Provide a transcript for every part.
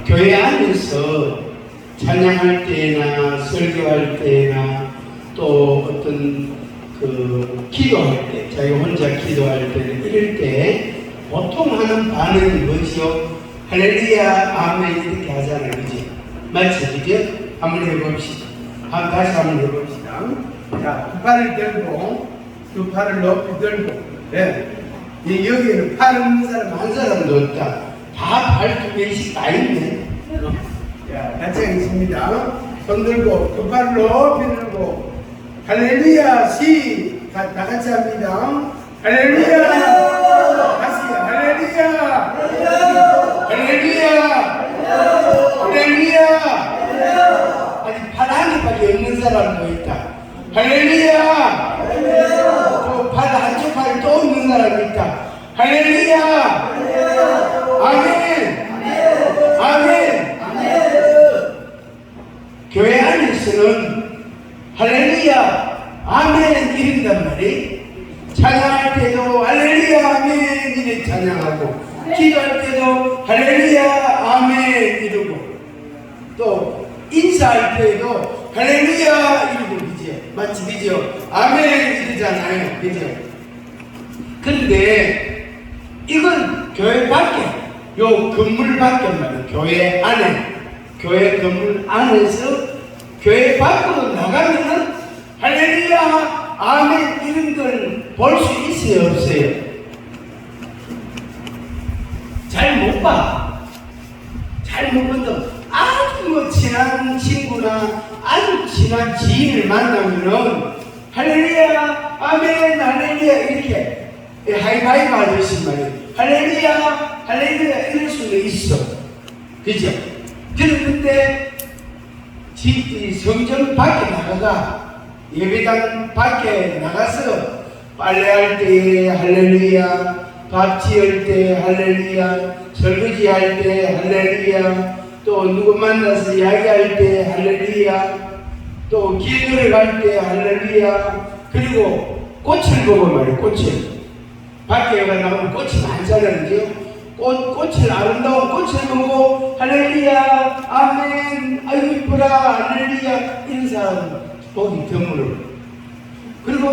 교회 안에서 찬양할 때나 설교할 때나 또 어떤 기도할 때, 자기가 혼자 기도할 때는 이럴 때 보통 하는 반응이 뭐지요? 할렐루야, 아멘 이렇게 하잖아요, 그지? 맞지, 그죠? 한번 해봅시다. 다시 한번 해봅시다. 자, 두 팔을 들고, 두 팔을 높이 들고, 네. 여기에는 팔 없는 사람 한 사람도 없다. 다 팔 두 개씩 다 있네. 자, 같이 하겠습니다. 손 들고, 두 팔을 높이 들고, 할렐루야, 다 같이 합니다. 할렐루야! 다시, 할렐루야! 할렐루야! 할렐루야! 아직 팔 한 개밖에 없는 사람도 있다. 할렐루야! 또 팔 한쪽 팔 또 없는 사람이 있다. 할렐루야! 아멘! 아멘! 교회 안에서는 할렐루야! 아멘! 이런단 말이 찬양할 때도 할렐루야! 아멘! 이렇게 찬양하고 기도할 때도 할렐루야! 아멘! 이러고 또 인사할 때도 할렐루야! 이러고 그죠? 맞지? 그죠? 아멘! 이러잖아요. 그죠? 근데 이건 교회 밖에 요 건물 밖에 말이에요. 교회 안에 교회 건물 안에서 교회 밖으로 나가면은 할렐루야 아멘 이런 걸 볼 수 있어요 없어요? 잘 못 봐. 잘 못 본다. 아주 친한 친구나 아주 친한 지인을 만나면은 할렐루야 아멘 할렐루야 이렇게 하이파이브 하듯이 말이에요. 할렐루야 할렐루야 이럴 수도 있어. 그죠? 그런데 성전 밖에 나가가 예배당 밖에 나가서 빨래할 때 할렐루야, 밥 지을 때 할렐루야, 설거지 할 때 할렐루야, 또 누구 만나서 이야기할 때 할렐루야, 또 길 걸어갈 때 할렐루야, 그리고 꽃을 보고 말이에요. 꽃을 밖에 나가면 꽃이 많잖아요. 그죠? 꽃을 아름다운 꽃을 보고 할렐루야 아멘 아유 이쁘라 할렐루야 이런 사람 보기 드물어. 그리고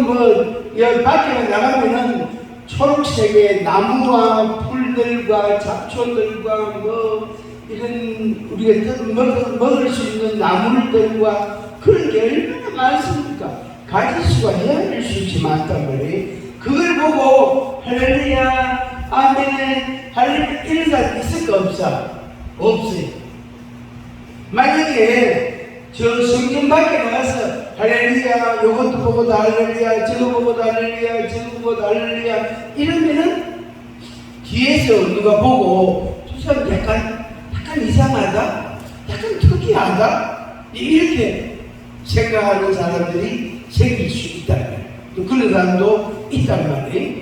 밖에 나가면은 초록색의 나무와 풀들과 잡초들과 이런 우리가 먹을 수 있는 나물들과 그런 게 얼마나 많습니까? 가지수가 헤아릴 수 있지 많단 말이에요. 그걸 보고 할렐루야 아멘 할렐루야 이런 사람 있을까 없어? 없어요. 만약에 저 성전 밖에 나가서 할렐루야 요것도 보고도 할렐루야 저거 보고도 할렐루야 저거 보고도 할렐루야 이러면은 뒤에서 누가 보고 저 사람 약간 이상하다? 약간 특이하다? 이렇게 생각하는 사람들이 생길 수 있다. 또 그런 사람도 있단 말이에요.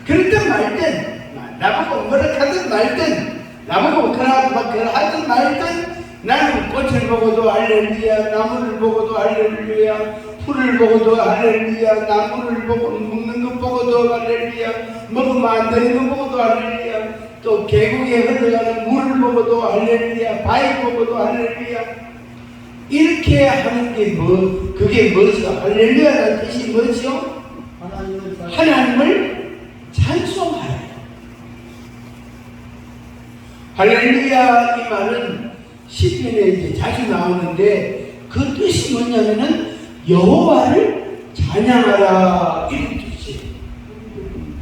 그렇단 말든 나보고 뭐라 하든 말든 나보고 그러하든 말든 나는 꽃을 보고도 할렐루야 나무를 보고도 할렐루야 풀을 보고도 할렐루야 나무를 보고 먹는 것 보고도 할렐루야 먹으면 안 되는 것 보고도 할렐루야 또 계곡에 흘러가는 물을 보고도 할렐루야 바위 보고도 할렐루야 이렇게 하는 게 그게 뭐죠? 할렐루야라는 뜻이 뭐죠? 하나님을 찬송하라. 할렐루야 이 말은 시편에 이제 자주 나오는데 그 뜻이 뭐냐면은 여호와를 찬양하라 이런 뜻이에요.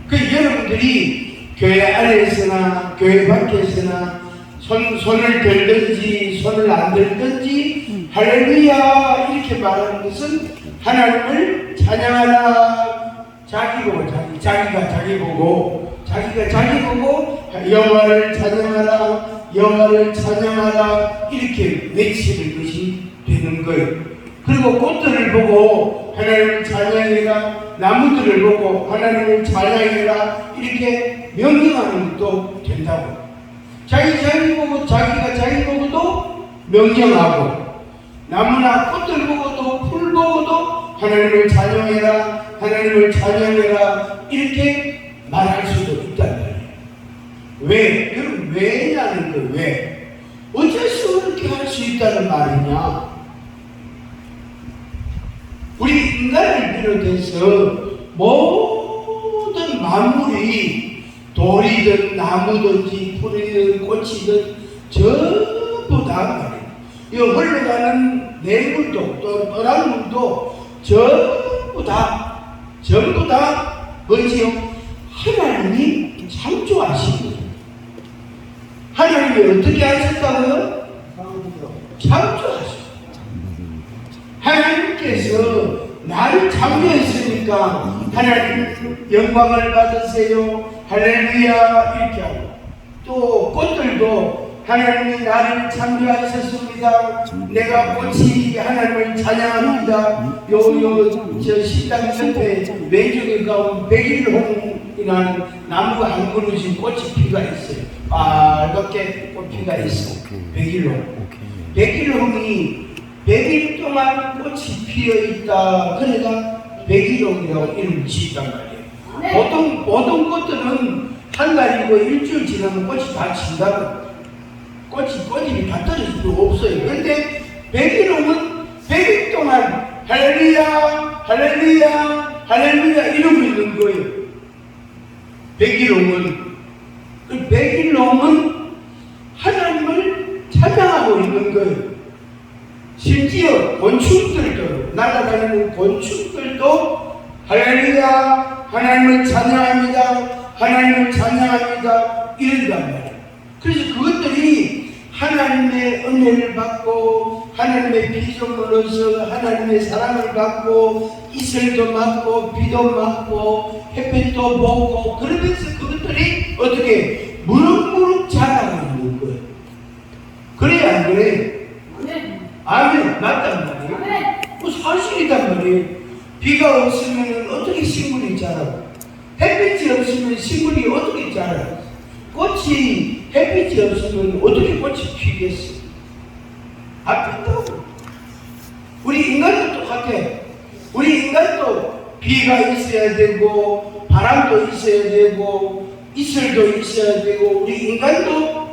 그 여러분들이 교회 안에서나 교회 밖에서나 손을 들든지 손을 안 들든지 할렐루야 이렇게 말하는 것은 하나님을 찬양하라. 자기가 자기 보고 여호와를 찬양하라 여호와를 찬양하라 이렇게 외치는 것이 되는 거예요. 그리고 꽃들을 보고 하나님을 찬양해라 나무들을 보고 하나님을 찬양해라 이렇게 명령하는 것도 된다고. 자기 보고 자기가 자기 보고도 명령하고 나무나 꽃들 보고도 풀 보고도 하나님을 찬양해라 하나님을 찬양해라 이렇게 말할 수도 있단 말이에요. 왜? 그럼 왜냐는 거 왜? 어떻게 할 수 있다는 말이냐? 우리 인간을 비롯해서 모든 만물이 돌이든 나무든지 풀이든 꽃이든 전부 다 말이에요. 이 흘러가는 내물도 또 떠난 물도 전부 다 뭐지요? 하나님이 창조하신 거예요. 하나님이 어떻게 하셨다고요? 창조하셨어요. 하나님께서 나를 창조했으니까 하나님 영광을 받으세요. 할렐루야 이렇게 하고, 또 꽃들도 하나님이 나를 창조하셨습니다. 내가 꽃이 하나님을 찬양합니다. 저 식당 옆에 왼쪽에 가면 백일홍이라는 나무가 한 그루씩 꽃이 피가 있어요. 빨갛게 꽃피가 있어. 백일홍이 100일 동안 꽃이 피어있다. 그러니까 백일홍이라고 이름을 지었단 말이에요. 보통 꽃들은 한 달이고 일주일 지나면 꽃이 다 진다고. 꽃이 다 떨어질 수 없어요. 그런데 백일홍은 100일 동안 할렐루야 할렐루야 할렐루야 이러고 있는 거예요. 백일홍은 하나님을 찬양하고 있는 거예요. 심지어 곤충들도, 날아다니는 곤충들도 할렐루야 하나님을 찬양합니다 하나님을 찬양합니다 이런단 말이에요. 그래서 그것들이 하나님의 은혜를 받고 하나님의 피조물로서 하나님의 사랑을 받고 이슬도 맞고 비도 맞고 햇빛도 보고, 그러면서 그것들이 어떻게 무럭무럭 자라는 거예요. 그래 안 그래? 아멘. 맞단 말이에요. 그 사실이단 말이에요. 비가 없으면 어떻게 식물이 자라고, 햇빛이 없으면 식물이 어떻게 자라고, 꽃이 햇빛이 없으면 어떻게 꽃이 피겠어? 안 핀다고. 우리 인간도 똑같아. 우리 인간도 비가 있어야 되고 바람도 있어야 되고 이슬도 있어야 되고, 우리 인간도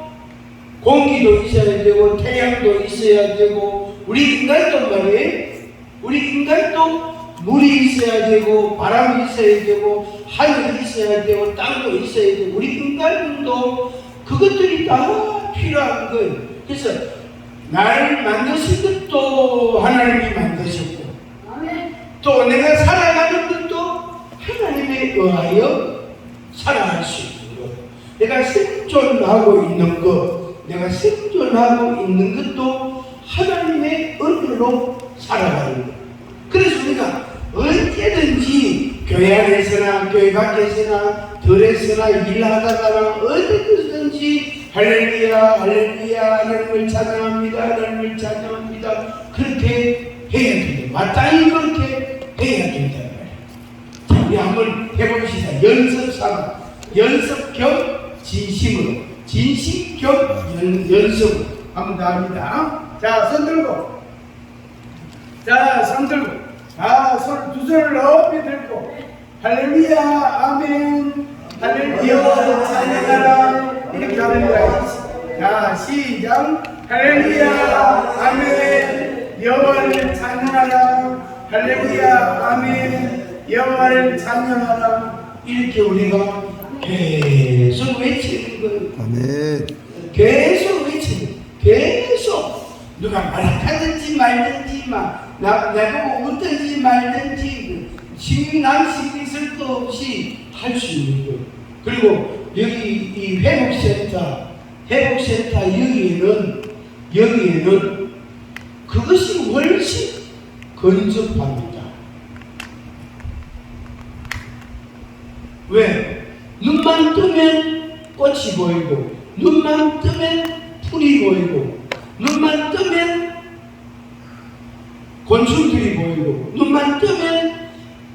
공기도 있어야 되고 태양도 있어야 되고, 우리 인간도 말이에요. 우리 인간도 물이 있어야 되고 바람이 있어야 되고 하늘이 있어야 되고 땅도 있어야 되고, 우리 인간도 그것들이 다 필요한 거예요. 그래서 나를 만드신 것도 하나님이 만드셨고, 또 내가 살아가는 것도 하나님에 의하여 살아갈 수 있는 것, 내가 생존하고 있는 것, 내가 생존하고 있는 것도 하나님의 은혜로 살아가는 것. 그래서 우리가 언제든지 교회 안에서나 교회 밖에서나 들에서나 일하다가나 어디든지 할렐루야 할렐루야 하나님을 찬양합니다 하나님을 찬양합니다 그렇게 해야 된다. 마땅히 그렇게 해야 된다. 자, 우리 한번 해봅시다. 연습 겸 진심으로, 진심 겸 연습 한번 더 합니다. 자, 손 들고, 손 두 손을 높이 들고 할렐루야 아멘 할렐루야 찬양하라 이렇게 하는 거야. 자, 시작. 할렐루야 아멘 여호와를 찬양하라 할렐루야 아멘 여호와를 찬양하라. 이렇게 우리가 계속 외치는 거예요. 아멘. 계속 외치는, 계속 누가 말하든지 말든지 나보고 웃든지 말든지 신앙심 있을 것 없이 할 수 있는 거예요. 그리고 여기 이 회복센터 여기에는 그것이 훨씬 근접합니다. 왜? 눈만 뜨면 꽃이 보이고, 눈만 뜨면 풀이 보이고, 눈만 뜨면 곤충들이 보이고, 눈만 뜨면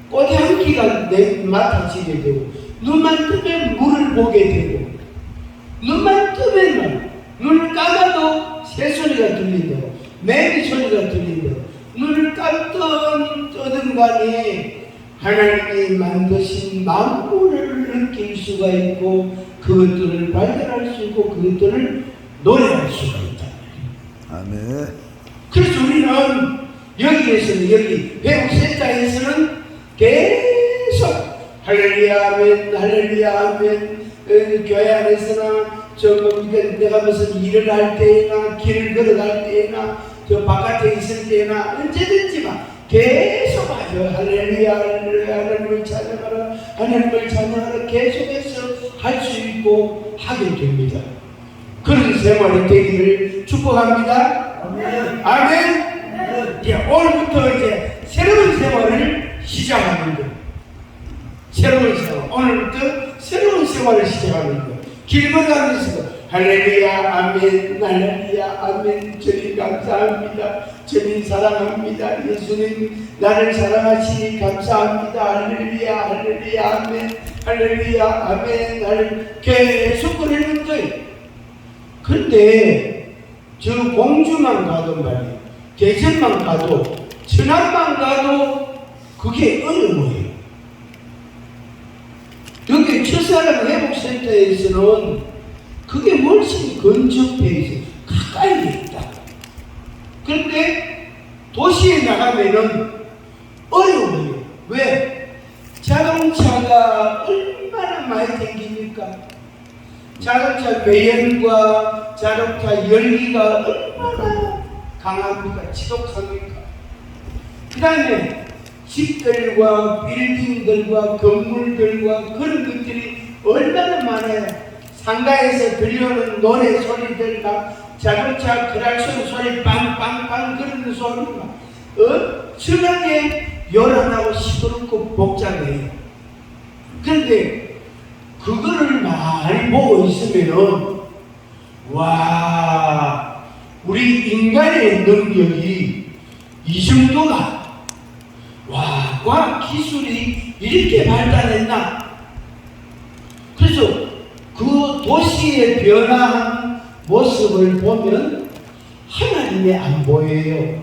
꽃향기가 맡아지게 되고, 눈만 뜨면 물을 보게 되고, 눈만 뜨면 눈을 감아도 새소리가 들린다고, 매미 소리가 들린다고. 눈을 감든 뜨든 간에 하나님이 만드신 만물을 느낄 수가 있고, 그것들을 발견할 수 있고, 그것들을 노래할 수가 있다. 아멘. 그래서 우리는 여기에서는, 여기 회복센터에서는 계속 할렐루야 아멘, 할렐루야 아멘. 교회 안에서나 내가 무슨 일을 할 때나 길을 걸어갈 때나 저 바깥에 있을 때나 언제든지 막 계속 하죠. 할렐루야 할렐루야 하나님을 찬양하라, 하나님을 찬양하라 계속해서 할 수 있고 하게 됩니다. 그런 생활이 되기를 축복합니다. 아멘. 아멘. 예, 오늘부터 이제 새로운 생활을 시작하는 거. 새로운 생활. 오늘부터 새로운 생활을 시작하는 거. 길 걸어가면서 할렐루야 아멘, 할렐루야 아멘. 주님 감사합니다. 주님 사랑합니다. 예수님 나를 사랑하시니 감사합니다. 할렐루야 할렐루야 아멘, 할렐루야 아멘. 나를 계속 그러는 거예요. 근데 저 공주만 가도 말이에요, 대전만 가도, 천안만 가도 그게 어려워요. 여기 첫사랑 회복센터에서는 그게 훨씬 근접해 있어요. 가까이 있다. 그런데 도시에 나가면은 어려워요. 왜? 자동차가 얼마나 많이 생기니까. 자동차 배연과 자동차 열기가 얼마나 강합니까? 지독합니까? 그 다음에 집들과 빌딩들과 건물들과 그런 것들이 얼마나 많아요. 상가에서 들려오는 노래 소리들과 자동차 크락션 소리 빵빵빵 그러는 소리가 엄청나게 요란하고 시끄럽고 복잡해요. 그런데 그거를 많이 보고 있으면은 와, 우리 인간의 능력이 이 정도가, 와, 과학 기술이 이렇게 발달했나? 그래서 그 도시의 변화한 모습을 보면 하나님이 안 보여요.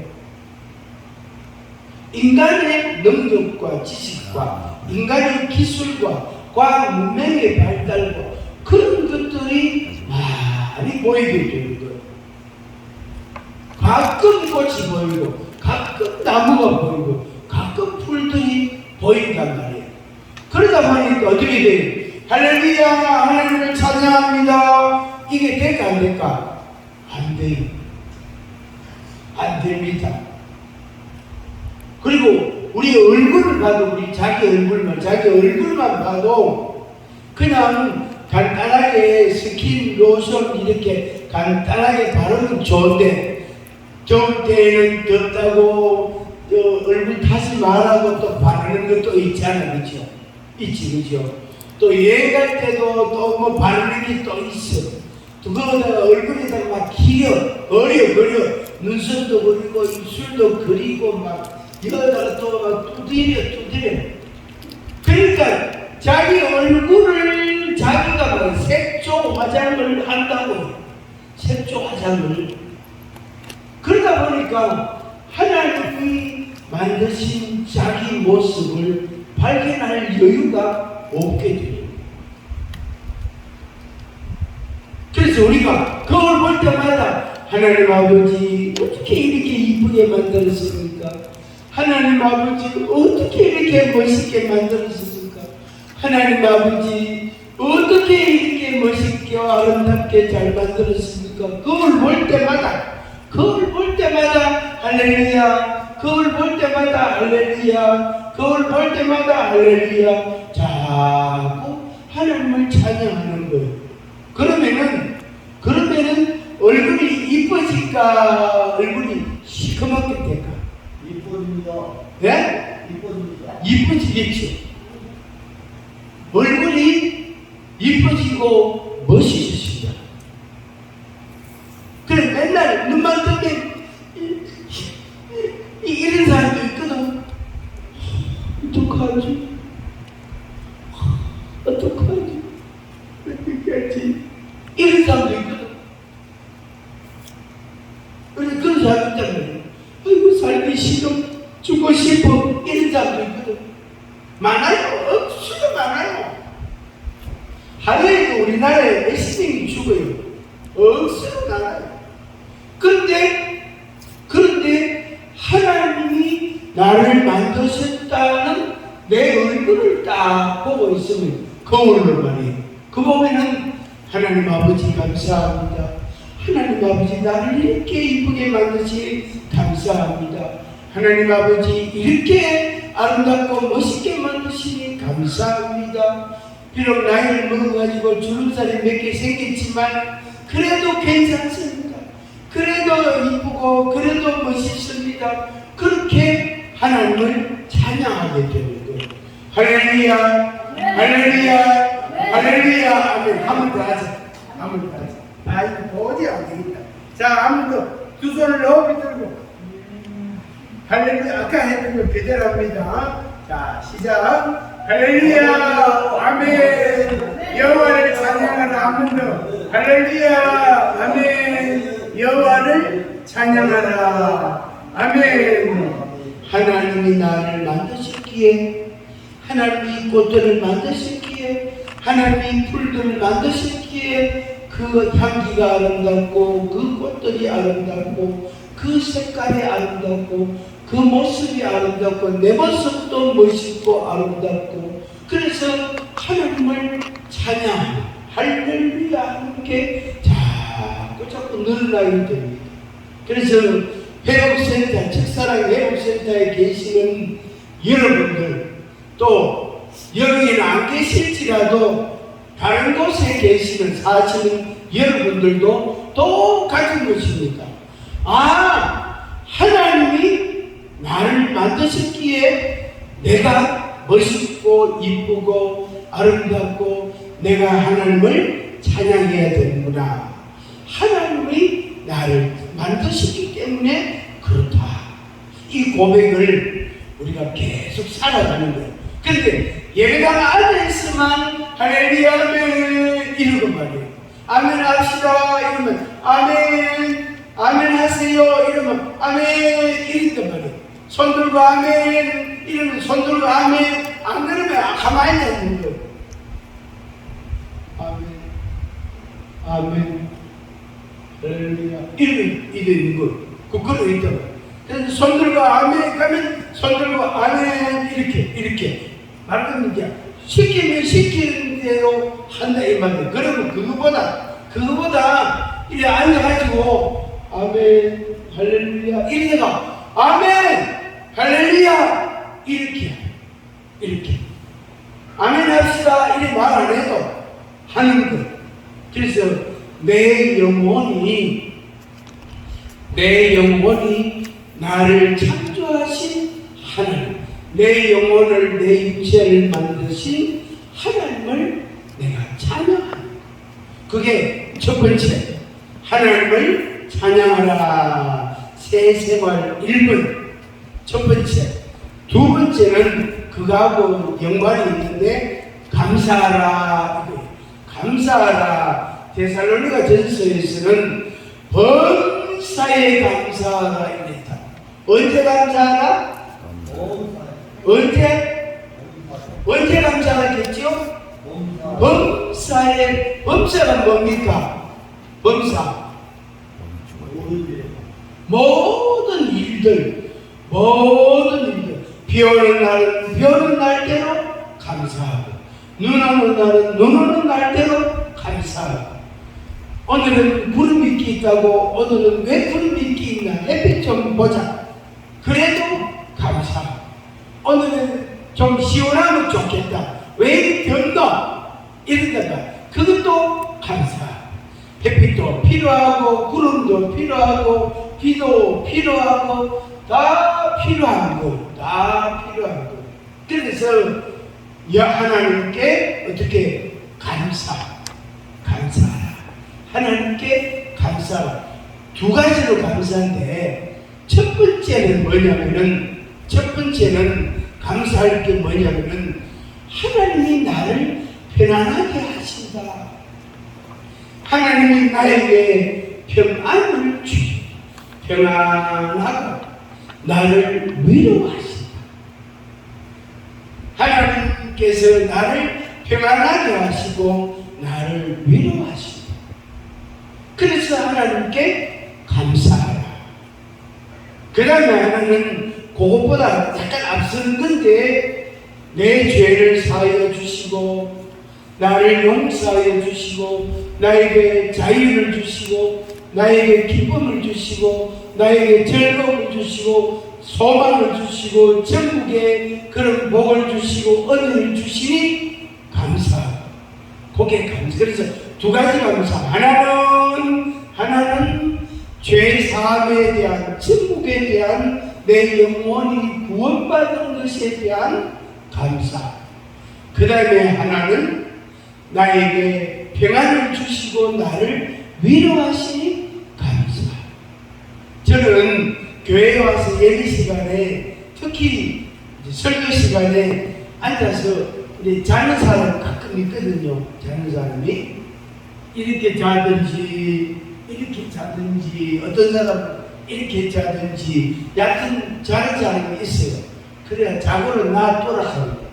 인간의 능력과 지식과 인간의 기술과 과학 문명의 발달과 그런 것들이 많이 보이게 되는 거예요. 가끔 꽃이 보이고 가끔 나무가 보이고 가끔 풀들이 보인단 말이에요. 그러다 보니까 어떻게 돼요? 할렐루야 하나님을 찬양합니다. 이게 될까 안 될까? 안 돼요. 안 됩니다. 그리고 우리 얼굴을 봐도, 우리 자기 얼굴만 봐도 그냥 간단하게 스킨, 로션 이렇게 간단하게 바르면 좋은데, 더울 때는 덥다고 얼굴 타지 말라고 또 바르는 것도 있잖아, 그죠? 있지, 그죠? 또 여행 갈 때도 또 뭐 바르는 게 또 있어. 그거다가 얼굴에다가 막 어려 눈썹도 그리고 입술도 그리고 막 이거다가 또 막 두드려. 그러니까 자기 얼굴을 자기가 뭐 색조 화장을 한다고. 색조 화장을. 그러다 보니까 하나님이 만드신 자기 모습을 발견할 여유가 없게 돼요. 그래서 우리가 거울 볼 때마다 하나님 아버지 어떻게 이렇게 이쁘게 만들었습니까? 하나님 아버지 어떻게 이렇게 멋있게 만들었습니까? 하나님 아버지 어떻게 이렇게 멋있게 아름답게 잘 만들었습니까? 거울 볼 때마다 할렐루야, 거울 볼 때마다 할렐루야, 거울 볼 때마다 할렐루야, 자꾸 하나님을 찬양하는 거예요. 그러면은 얼굴이 이뻐질까? 얼굴이 시커멓게 될까? 이쁩니다. 예? 이쁩니다. 이뻐지겠죠. 얼굴이 이뻐지고 멋있으시다. 그래, 맨날 눈만 뜨면 이런 사람도 있거든. 어떡하지? 어떻게 하지? 이런 사람도 있거든. 그런 사람도 있단 말이야. 아이고, 살기 싫어, 죽고 싶어, 이런 사람도 있거든. 많아요. 억수로 많아요. 하루에도 우리나라에 몇십 명이 죽어요. 억수로 많아요. 그런데 나를 만드셨다는 내 얼굴을 딱 보고 있으면 거울로 말이에요. 그 보면은 하나님 아버지 감사합니다. 하나님 아버지 나를 이렇게 이쁘게 만드시 감사합니다. 하나님 아버지 이렇게 아름답고 멋있게 만드시니 감사합니다. 비록 나이를 먹어가지고 주름살이 몇 개 생겼지만 그래도 괜찮습니다. 그래도 이쁘고 그래도 멋있습니다. 그렇게 하나님을 찬양하게 되는 거예요. 할렐루야, 할렐루야, 할렐루야. 아멘. 한 번 더 하자. 한 번 더 하자. 이거 도저히 안 되겠다. 자, 한 번 더. 두 손을 높이 들고. 할렐루야. 아까 했던 거 그대로 합니다. 자, 시작. 할렐루야. 아멘. 여호와를 찬양하라. 한 번 더. 할렐루야. 아멘. 여호와를 찬양하라. 아멘. 하나님이 나를 만드셨기에, 하나님이 꽃들을 만드셨기에, 하나님이 풀들을 만드셨기에 그 향기가 아름답고 그 꽃들이 아름답고 그 색깔이 아름답고 그 모습이 아름답고 내 모습도 멋있고 아름답고 그래서 하나님을 찬양하는 할렐루야 하는 게 자꾸 늘어나게 됩니다. 그래서 회복센터, 책사랑 회복센터에 계시는 여러분들 또 여기는 안 계실지라도 다른 곳에 계시는 사시는 여러분들도 똑같은 것입니다. 하나님이 나를 만드셨기에 내가 멋있고 이쁘고 아름답고 내가 하나님을 찬양해야 되는구나. 하나님이 나를 만드셨기 때문에 그렇다. 이 고백을 우리가 계속 살아가는 거예요. 그런데 예배당 안에서만 할렐루야 아멘 이러고 말이에요. 아멘 합시다 이러면 아멘, 아멘 하세요 이러면 아멘 이런단 말이에요. 손 들고 아멘 이러면 손 들고 아멘 안 그러면 가만히 있는 거예요. 아멘, 아멘, 할렐루야 이러고 있는 거예요. 그걸로 있단 말이에요. 그래서 손 들고 아멘 가면 손 들고 아멘 이렇게 말하는 게 시키면 시키는 대로 한다 이 말이에요. 그러면 그거보다 이래 앉아가지고 아멘 할렐루야 이래가 아멘 할렐루야 이렇게 아멘 합시다 이래 말 안 해도 하는 거. 그래서 내 영혼이 나를 창조하신 하나님, 내 영혼을 내 육체를 만드신 하나님을 내가 찬양하는 것. 그게 첫 번째. 하나님을 찬양하라. 새 생활 1분. 첫 번째. 두 번째는 그거하고 연관이 있는데 감사하라. 감사하라. 데살로니가 전서에서는 범사에 감사하라 이랬다. 언제 감사하라? 언제 감사하겠죠? 범사가 뭡니까? 범사 모든 일들 비 오는 날은 비 오는 날대로 감사하고 눈 오는 날은 눈 오는 날대로 감사하고 오늘은 구름이 있기 있다고 오늘은 왜 구름이 있기 있나 햇빛 좀 보자 그래도 감사하고 오늘은 좀 시원하면 좋겠다 왜 이리 덥노 이런다 그것도 감사하고 햇빛도 필요하고 구름도 필요하고 비도 필요하고 다 필요한 거 그래서 하나님께 어떻게 감사하라 하나님께 감사하라 두 가지로 감사한데 첫 번째는 감사할 게 뭐냐면은 하나님이 나를 편안하게 하신다. 하나님이 나에게 평안을 주시고 평안하고 나를 위로하신다. 하나님께서 나를 평안하게 하시고 나를 위로하신다. 그래서 하나님께 감사하라. 그 다음에 하나는 그것보다 약간 앞서는 건데 내 죄를 사하여 주시고 나를 용서하여 주시고 나에게 자유를 주시고 나에게 기쁨을 주시고 나에게 즐거움을 주시고 소망을 주시고 천국의 그런 복을 주시고 은혜를 주시니 감사하고 그게 감사. 그래서 두 가지 감사. 하나는 죄 사함에 대한 천국에 대한 내 영혼이 구원받은 것에 대한 감사. 그 다음에 하나는 나에게 평안을 주시고 나를 위로하시니 감사. 저는 교회에 와서 예배 시간에 특히 설교 시간에 앉아서 자는 사람 가끔 있거든요. 자는 사람이 이렇게 자든지 이렇게 자든지 어떤 사람은 이렇게 자든지 약간 자는 사람이 있어요. 그래야 자고를 놔두라고.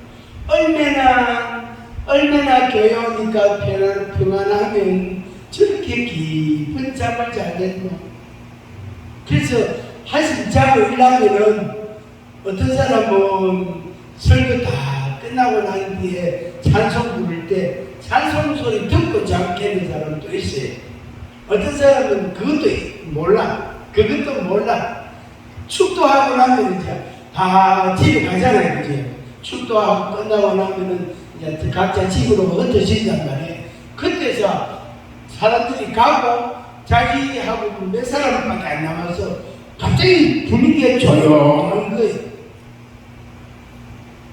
얼마나 교회 오니까 평안하면 저렇게 깊은 잠을 자겠노. 그래서 한숨 자고 일하면은 어떤 사람은 설교 다 끝나고 난 뒤에 찬송 부를 때 찬송 소리 듣고 잠깨는 사람도 있어요. 어떤 사람은 그것도 몰라. 축도하고 나면 이제 다 집에 가잖아요. 그지? 축도하고 끝나고 나면은 이제 각자 집으로 흩어진단 말이에요. 그때서 사람들이 가고 자기하고 몇 사람밖에 안 남아서 갑자기 분위기가 조용한 거예요.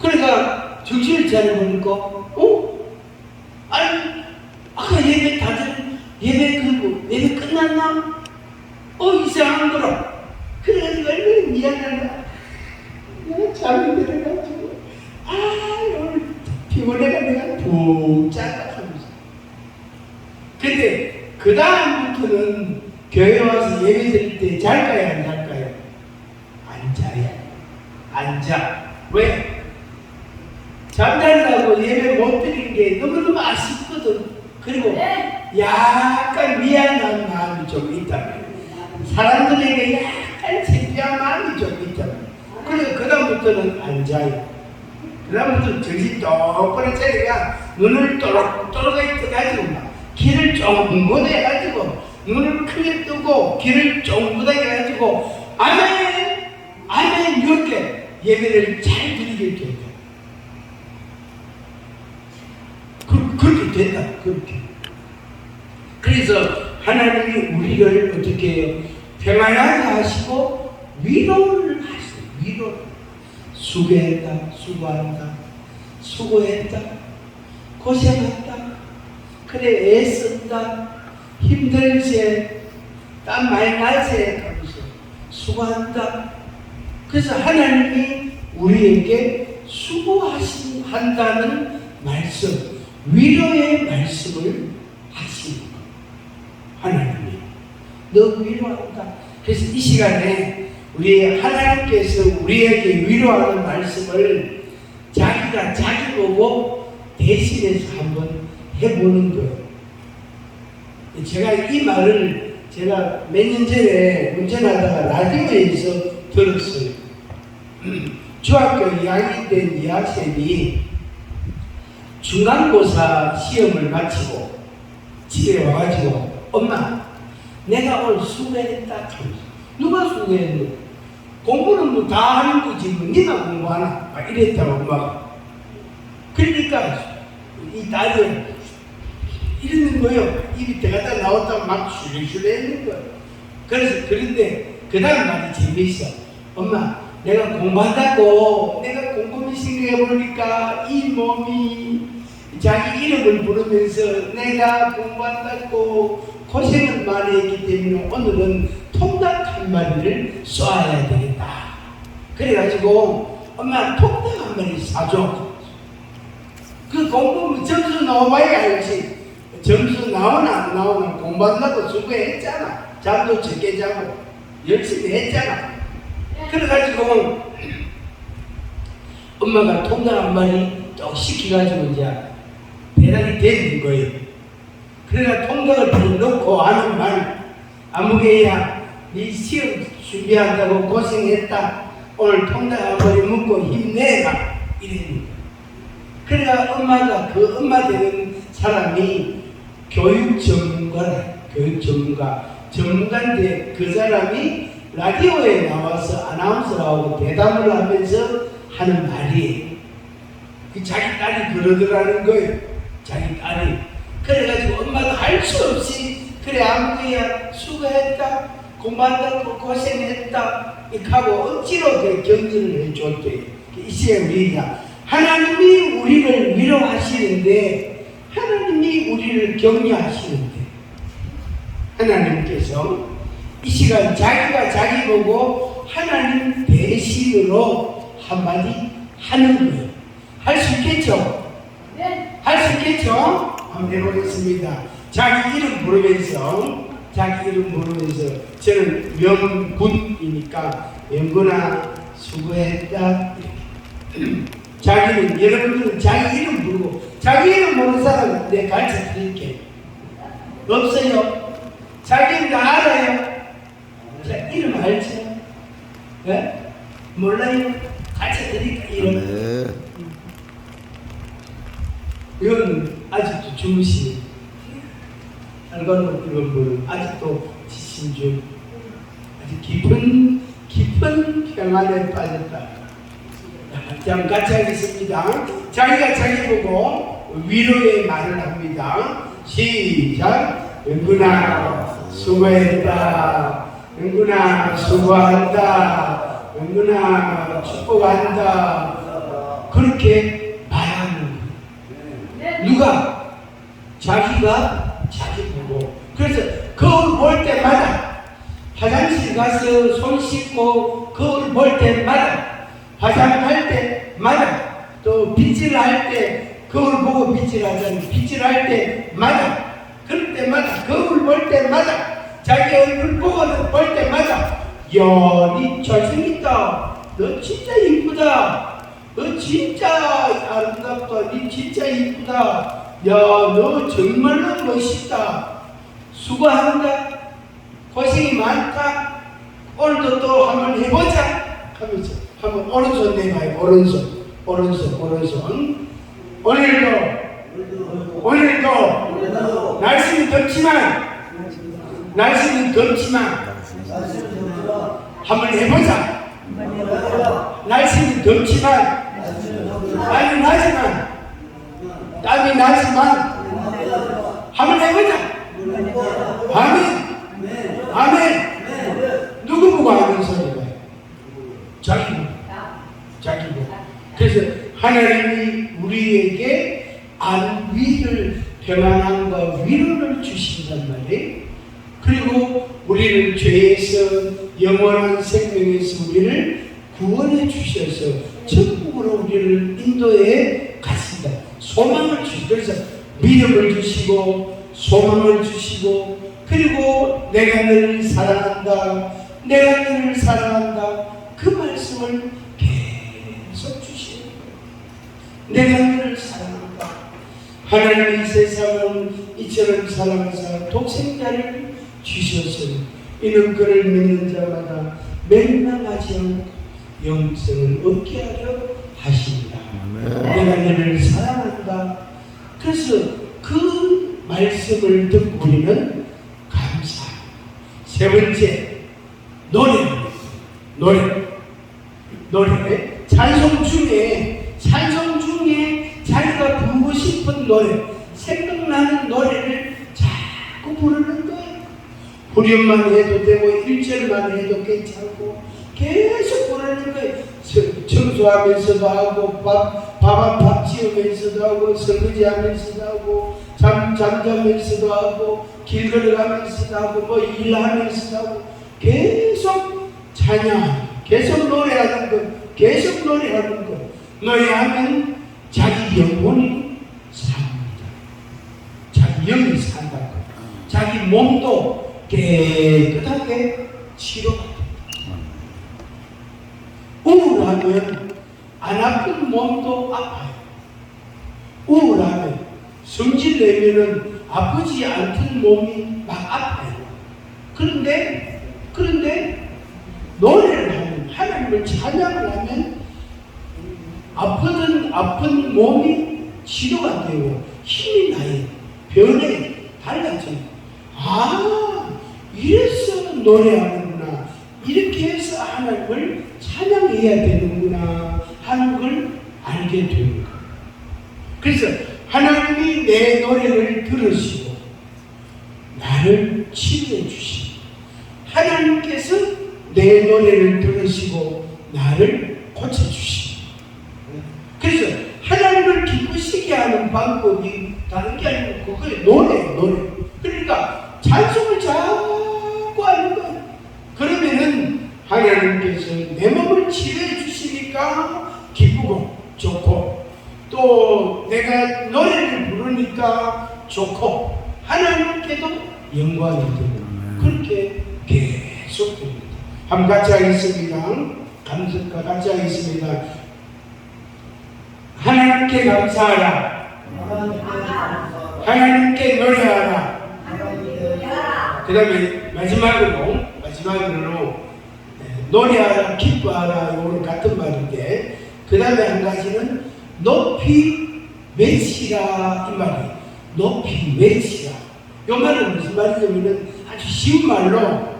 그러니까 정신을 차려보니까 아니 아까 예배 다들 예배 끝났나? 이상한 거라. 그래가지고 얼마나 미안한가. 내가 잠이 들어가지고 오늘 피곤해가 내가 푹 잤다 하면서. 근데 그 다음부터는 교회 와서 예배 드릴 때 잘까요 안 잘까요? 안 자요. 안 자. 왜? 잠자려고 예배 못 드리는 게 너무너무 아쉽거든. 그리고 약간 미안한 마음이 좀 있다면 사람들에게 약간 창피한 마음이 좀 있다면 그래서 그 다음부터는 안 자요. 그 다음부터는 정신 똑바로 차리가 눈을 또록또록 떠가지고 막 귀를 쫑긋 해가지고 눈을 크게 뜨고 귀를 쫑긋 해가지고 아멘 이렇게 예배를 잘 드리게 된다. 그렇게 된다. 그렇게. 그래서 하나님이 우리를 어떻게 해요? 평안하게 하시고 위로를 하세요. 위로. 수고했다. 수고한다. 수고했다. 고생했다. 그래 애쓴다. 힘들지. 땀 많이 나지. 하면서 수고한다. 그래서 하나님이 우리에게 수고한다는 말씀, 위로의 말씀을 하시는 거예요. 하나님이 너 위로한다. 그래서 이 시간에 우리 하나님께서 우리에게 위로하는 말씀을 자기가 자기 보고 대신해서 한번 해보는 거예요. 제가 이 말을 제가 몇 년 전에 운전하다가 라디오에서 들었어요. 중학교 2학년 된 여학생이 중간고사 시험을 마치고 집에 와가지고 엄마 내가 오늘 수고했다. 누가 수고했노? 공부는 뭐 다 하는 거지 뭐 니가 공부하나? 막 이랬다고 엄마가. 그러니까 이 딸이 이러는 거예요. 입이 대가다 나왔다고 막 슈레슈레 했는 거예요. 그래서 그런데 그 다음 말이 재미있어. 엄마 내가 공부한다고 내가 곰곰이 생각해보니까 이 몸이 자기 이름을 부르면서 내가 공부한다고 고생을 많이 했기 때문에 오늘은 통닭 한 마리를 쏘아야 되겠다. 그래가지고 엄마 통닭 한 마리 사줘. 그 공부 점수 나와봐야 알지. 점수 나오나 안 나오나 공부한다고 수고했잖아. 잠도 적게 자고 열심히 했잖아. 그래가지고 엄마가 통닭 한 마리 또 시켜가지고 이제 배달이 되는 거예요. 그래가 통닭을 넣고 하는 말 아무개야 네 시험 준비한다고 고생했다. 오늘 통닭 한 마리 먹고 힘내라 이랬는데, 그러니까 엄마가 그 엄마 되는 사람이 교육 전문가인데 그 사람이 라디오에 나와서 아나운서하고 대담을 하면서 하는 말이에요. 그 자기 딸이 그러더라는 거예요. 자기 딸이. 그래가지고 엄마도 할 수 없이 그래 아무개야 수고했다, 공부한다고 고생했다 이렇게 하고 억지로 그 격려를 해줬대요. 이 시간에 우리가 하나님이 우리를 위로하시는데, 하나님이 우리를 격려하시는데, 하나님께서 이 시간 자기가 자기 보고 하나님 대신으로 한마디 하는 거예요. 할 수 있겠죠? 네. 할 수 있겠죠? 한번 해보겠습니다. 자기 이름 부르면서, 저는 명군이니까 명군아 수고했다. 자기는, 여러분들은 자기 이름 부르고, 자기 이름 모르는 사람은 내가 가르쳐 드릴게요. 없어요? 자기 이름 다 알아요? 자, 이름 알죠? 네? 몰라요? 가르쳐 드릴까, 이름? 네. 이건 아직도 주무시네. 알고는 이런 분은 아직도 지신 중, 아주 깊은 평안에 빠졌다. 자, 같이 하겠습니다. 자기가 자기 보고 위로의 말을 합니다. 시작. 영근아 수고했다. 영근아 수고한다. 영근아 축복한다. 그렇게 말하는 거예요. 누가? 자기가 자기 보고. 그래서 거울 볼 때마다, 화장실 가서 손 씻고 거울 볼 때마다, 화장할 때마다, 또 빗질 할 때 거울 보고 빗질 하잖아요. 빗질 할 때마다, 그럴 때마다, 거울 볼 때마다, 자기 얼굴 보고 볼 때마다, 야, 니 잘생겼다. 너 진짜 이쁘다. 너 진짜 아름답다. 니 진짜 이쁘다. 야, 너 정말로 멋있다. 수고한다. 고생이 많다. 오늘도 또 한번 해보자. 하면서 한번 오른손 내봐요. 오른손. 오늘도 날씨는 덥지만 한번 해보자. 날씨는 덥지만 땀이 나지만 한번 해보자. 아멘. 누구 보고 하는 소리가? 자기 보고. 그래서 하나님이 우리에게 안위를, 평안함과 위로를 주신단 말이에요. 그리고 우리를 죄에서, 영원한 생명에서 우리를 구원해 주셔서 천국으로 우리를 인도해 가신다. 소망을 주시고, 그래서 믿음을 주시고 소망을 주시고, 그리고 내가 너를 사랑한다. 그 말씀을 계속 주시는 거예요. 내가 너를 사랑한다. 하나님이 세상을 이처럼 사랑하사 독생자를 주셔서 이는 그를 믿는 자마다 멸망하지 않고 영생을 얻게 하려 하신다. 내가 너를 사랑한다. 그래서 그 말씀을 듣고 우리는 감사합니다. 세 번째, 노래. 찬송 중에 자기가 부르고 싶은 노래, 생각나는 노래를 자꾸 부르는 거예요. 후렴만 해도 되고 1절만 해도 괜찮고 계속 부르는 거예요. 청소하면서도 하고 밥 지으면서도 하고 설거지 하면서도 하고 잠자면서도 하고 길 걸어가면서도 하고 뭐 일하면서도 하고 계속 찬양, 계속 노래하는 거. 노래하면 자기 영혼이 삽니다. 자기 영이 산다고. 자기 몸도 깨끗하게 치료받습니다. 우울하면 안 아픈 몸도 아파요. 우울하면 성질 내면은 아프지 않던 몸이 막 아파요. 그런데 노래를 하면 하나님 하나님을 찬양을 하면 아픈 몸이 치료가 되고 힘이 나요. 변해 달라져요. 아, 이래서 노래하는구나. 이렇게 해서 하나님을 찬양해야 되는구나 하는 걸 알게 됩니다. 그래서 하나님이 내 노래를 들으시고 나를 치료해 주시고, 하나님께서 내 노래를 들으시고 나를 고쳐주시고, 그래서 하나님을 기쁘시게 하는 방법이 다른 게 아니고 그거예요. 노래. 그러니까 찬송을 자꾸 하는 거예요. 그러면은 하나님께서 내 몸을 치료해 주시니까 기쁘고 좋고, 또 내가 노래를 부르니까 좋고, 하나님께도 영광이 되고, 그렇게 계속됩니다. 한번 같이 하겠습니다. 감사과 같이 하겠습니다. 하나님께 감사하라. 하나님께 노래하라. 그 다음에 마지막으로 노래하라, 기뻐하라, 이거는 같은 말인데, 그 다음에 한 가지는 높이 외치라, 이 말이에요. 높이 외치라. 이 말은 무슨 말이냐면 아주 쉬운 말로,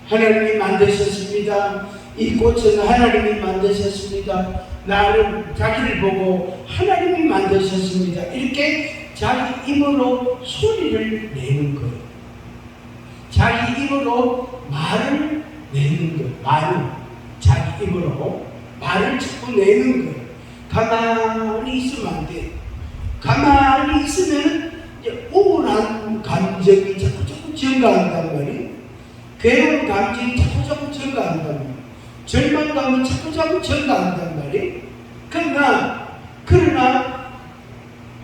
하나님이 만드셨습니다. 이 꽃은 하나님이 만드셨습니다. 나를, 자기를 보고 하나님이 만드셨습니다. 이렇게 자기 입으로 소리를 내는 거예요. 자기 입으로 말을 내는 거예요. 자기 입으로 말을 자꾸 내는 거예요. 가만히 있으면 안 돼요. 가만히 있으면 우울한 감정이 자꾸 증가한단 말이에요. 괴로운 감정이 자꾸 증가한단 말이에요. 절망감이 자꾸 증가한단 말이에요. 그러나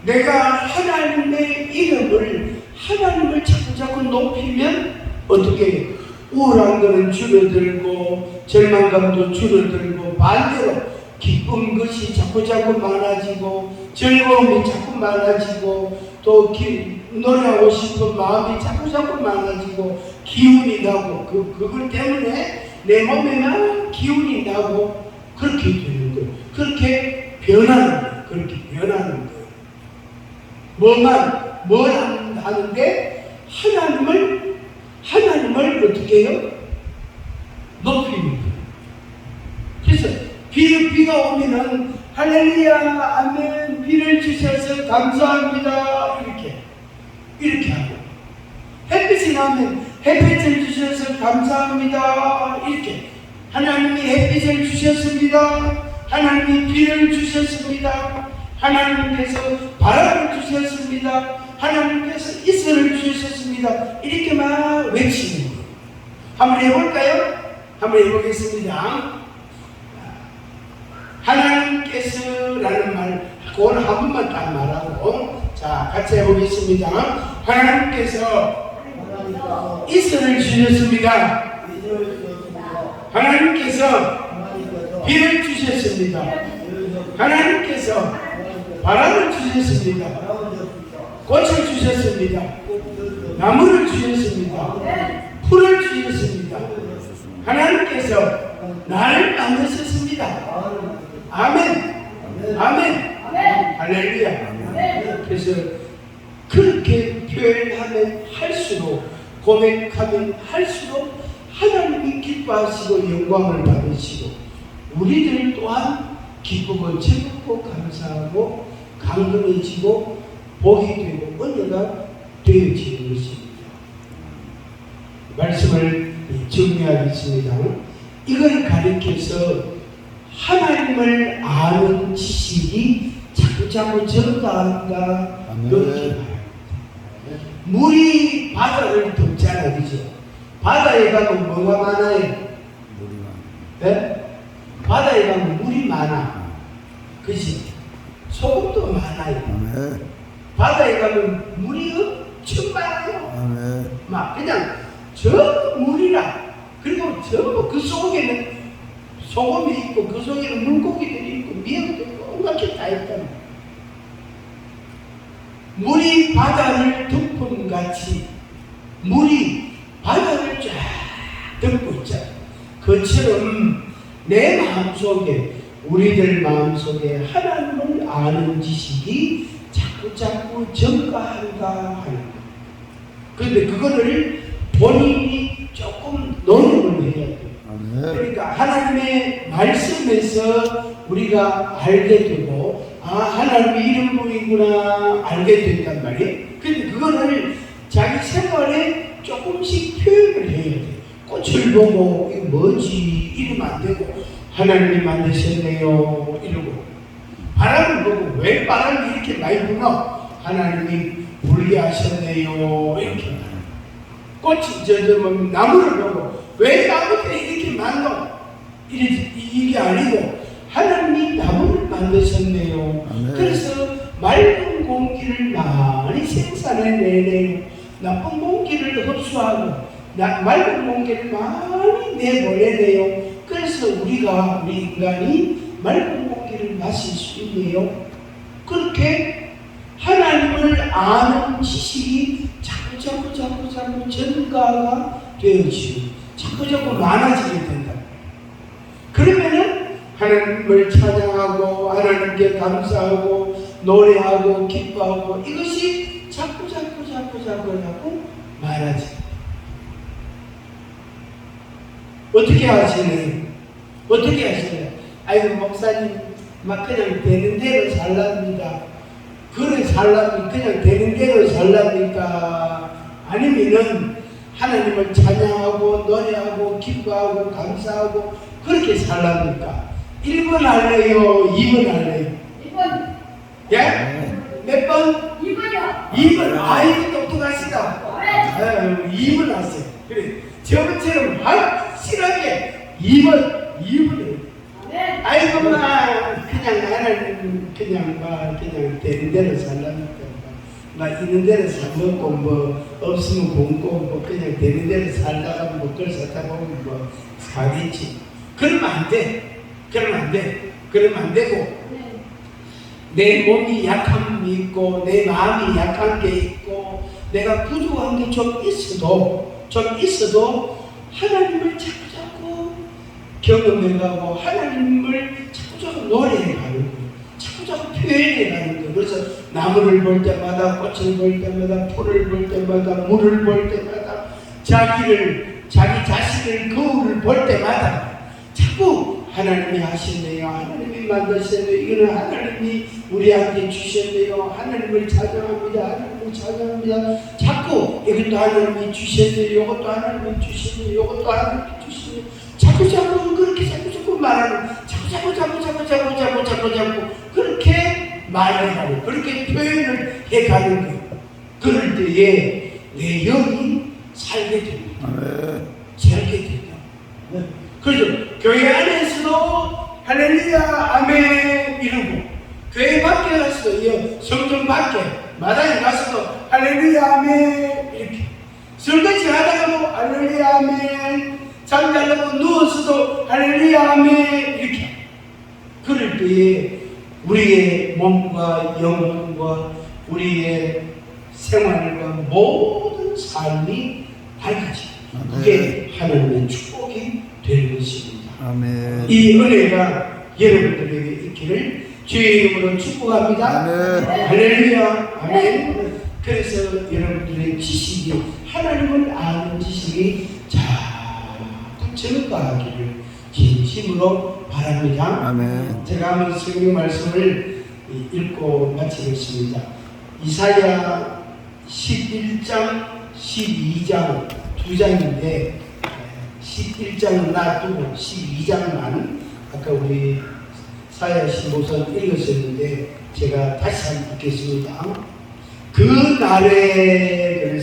내가 하나님의 이름을, 하나님을 자꾸 높이면 어떻게 해요? 우울한 것은 줄어들고 절망감도 줄어들고, 반대로 기쁜 것이 자꾸 많아지고, 즐거움이 자꾸 많아지고, 또 노래하고 싶은 마음이 자꾸 많아지고, 기운이 나고, 그걸 때문에 내 몸에만 기운이 나고, 그렇게 되는 거예요. 그렇게 변하는 거예요. 뭘 하는데? 하나님을 어떻게 해요? 높이는 거예요. 그래서 비가 오면은 할렐루야, 아멘, 비를 주셔서 감사합니다, 이렇게 하고, 햇빛이 나면 햇빛을 주셔서 감사합니다, 이렇게. 하나님이 햇빛을 주셨습니다. 하나님이 비를 주셨습니다. 하나님께서 바람을 주셨습니다. 하나님께서 이슬을 주셨습니다. 이렇게만 외치는 거예요. 한번 해볼까요? 한번 해보겠습니다. 하나님께서라는 말, 그건 한 번만 딱 말하고, 자, 같이 해보겠습니다. 하나님께서 이슬을 주셨습니다. 하나님께서 비를 주셨습니다. 하나님께서 바람을 주셨습니다. 꽃을 주셨습니다. 나무를 주셨습니다. 풀을 주셨습니다. 하나님께서 나를 만드셨습니다. 아멘. 할렐루야. 그래서 그렇게 표현하면 할수록, 고백하면 할수록 하나님이 기뻐하시고 영광을 받으시고, 우리들 또한 기쁘고 즐겁고 감사하고 강건해지고 복이 되고 은혜가 되어지는 것입니다. 말씀을 정리하겠습니다. 이걸 가리켜서 하나님을 아는 지식이 자꾸 증가한다, 이렇게 말합니다. 물이 바다를 덮잖아요, 그죠? 바다에 가면 뭐가 많아요? 물이 많아요. 네? 바다에 가면 물이 많아, 그지? 소금도 많아요. 바다에 가면 물이 엄청 많아요. 막 그냥 전부 물이라. 그리고 전부 그 속에는 소금이 있고, 그 속에는 물고기들이 있고, 미역도 있고, 온갖 게 다 있다. 물이 바다를 덮은 같이 물이 바다를 쫙 덮고 있잖아요. 그처럼 내 마음속에, 우리들 마음속에 하나님을 아는 지식이 자꾸 증가한다 하는 거예요. 그런데 그거를 본인이 조금 노력을 해야 돼요. 그러니까 하나님의 말씀에서 우리가 알게 되고, 아, 하나님의 이런 분이구나 알게 된단 말이에요. 근데 그거를 자기 생활에 조금씩 표현을 해야 돼요. 꽃을 보고 이거 뭐지 이러면 안 되고, 하나님이 만드셨네요 이러고, 바람을 보고 왜 바람이 이렇게 많이 부나, 하나님이 불게 하셨네요 이렇게. 꽃이 나무를 보고 왜 나무가 이렇게 많노, 이게 아니고 하나님이 나무를 만드셨네요. 그래서 맑은 공기를 많이 생산해내네요. 나쁜 공기를 흡수하고 맑은 공기를 많이 내보내네요. 그래서 우리 인간이 맑은 공기를 마실 수 있네요. 그렇게 하나님을 아는 지식이 자꾸 증가가 되어지고 자꾸 많아지게 된다. 그러면은 하나님을 찬양하고 하나님께 감사하고 노래하고 기뻐하고 이것이 자꾸 많아집니다. 어떻게 하시나요? 어떻게 하시나요? 아이고 목사님 막 그냥 되는 대로 살랍니다. 그래 살랍니까? 그냥 되는 대로 살랍니까? 아니면은 하나님을 찬양하고 노래하고 기뻐하고 감사하고 그렇게 살랍니까? 1번 할래요? 2번 할래요? 1번. 예? 몇 번? 2번이요. 2번. 아이고 똑똑하시다. 2번 하세요. 그래 저번처럼 확실하게 2번이에요. 아이고 그냥 하나님 그냥 되는 대로 살랍니까? 있는 대로 살먹고 뭐 없으면 굶고 뭐 그냥 되는 대로 살다가 뭐 그걸 살다 보면 뭐 사겠지. 그러면 안 돼. 그러면 안 되고, 내 몸이 약함이 있고 내 마음이 약한 게 있고 내가 부족한 게 좀 있어도 하나님을 자꾸 경험해가고 하나님을 자꾸 노래해가는 거예요. 자꾸 표현해가는 거예요. 그래서 나무를 볼 때마다, 꽃을 볼 때마다, 풀을 볼 때마다, 물을 볼 때마다, 자기 자신을, 거울을 볼 때마다 자꾸 하나님이 하셨네요. 하나님이 만드셨네요. 이거는 하나님이 우리한테 주셨네요. 하나님을 찬양합니다. 하나님을 찬양합니다. 자꾸 이것도 하나님이 주셨네요. 이것도 하나님이 주셨네요. 이것도 하나님이 주셨네요. 자꾸 그렇게 자꾸 말하는, 자꾸 그렇게 말해가고 그렇게 표현을 해가는 거예요. 그럴 때에 내 영이 살게 됩니다. 살게 됩니다. 그래서 교회 안에서도 할렐루야 아멘 이러고, 교회 밖에 가서도, 성전 밖에 마당에 가서도 할렐루야 아멘 이렇게, 설거지 하다가도 할렐루야 아멘, 잠자려고 누워서도 할렐루야 아멘 이렇게. 그럴 때에 우리의 몸과 영혼과 우리의 생활과 모든 삶이 밝아집니다. 그게 하나님의 축복이 되는 것입니다. 아멘. 이 은혜가 여러분들에게 있기를 주의 이름으로 축복합니다. 아멘. 할렐루야. 아멘. 그래서 여러분들의 지식이, 하나님을 아는 지식이 자꾸 증가하기를 진심으로 바랍니다. 아멘. 제가 한번 성경 말씀을 읽고 마치겠습니다. 이사야 11장, 12장 두 장인데 11장은 놔두고 12장만 아까 우리 사야 15선 읽었었는데 제가 다시 한번 읽겠습니다. 그 날에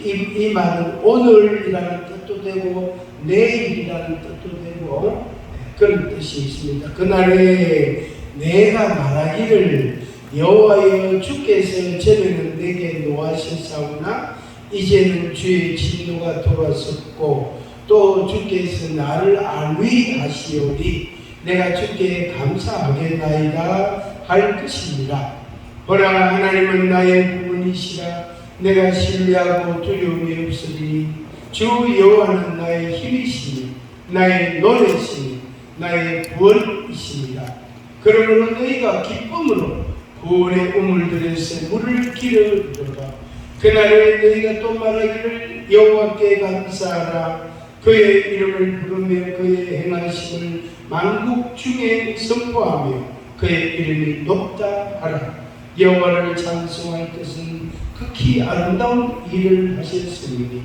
이 말은 오늘이라는 뜻도 되고 내일이라는 뜻도 되고 그런 뜻이 있습니다. 그날에 내가 말하기를 여호와여 주께서 전에는 내게 노하셨사오나 이제는 주의 진노가 돌아섰고 또 주께서 나를 안위하시오니 내가 주께 감사하겠나이다 할 것이니라. 보라 하나님은 나의 구원이시라. 내가 신뢰하고 두려움이 없으리니 주 여호와는 나의 힘이시니 나의 노래시니 나의 구원이십니다. 그러므로 너희가 기쁨으로 구원의 우물들에서 물을 기르리로다. 그날에 너희가 또 말하기를 여호와께 감사하라. 그의 이름을 부르며 그의 행하심을 만국 중에 선포하며 그의 이름이 높다 하라. 여호와를 찬송할 것은 극히 아름다운 일을 하셨으니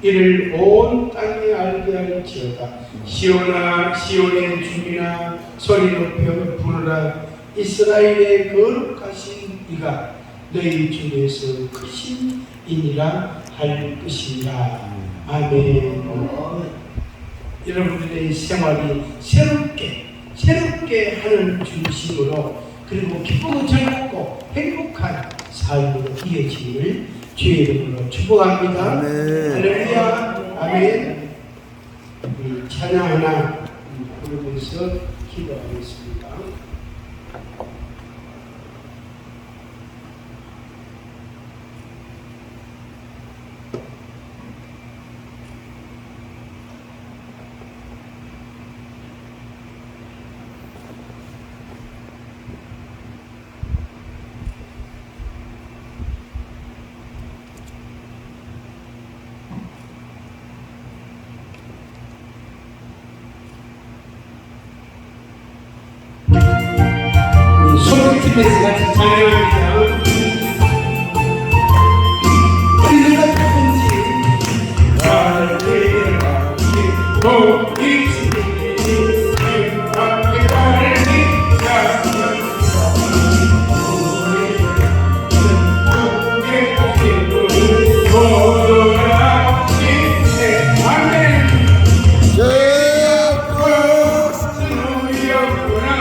이를 온 땅에 알게 할지어다. 시온아 시온의 주민아 소리 높여 부르라. 이스라엘의 거룩하신 이가 너희 중에서 크신 이니라 할 것이니라. 아멘. 여러분들의 생활이 새롭게 하는 중심으로 그리고 기쁘고 즐겁고 행복한 삶으로 이어지기를 주의 이름으로 축복합니다. 아멘. 할렐루야. 아멘. 우리 찬양 하나 부르면서 기도하겠습니다. 소리팀에서 같이 찬양합니다. 우리가 누군지 알게 또 있지.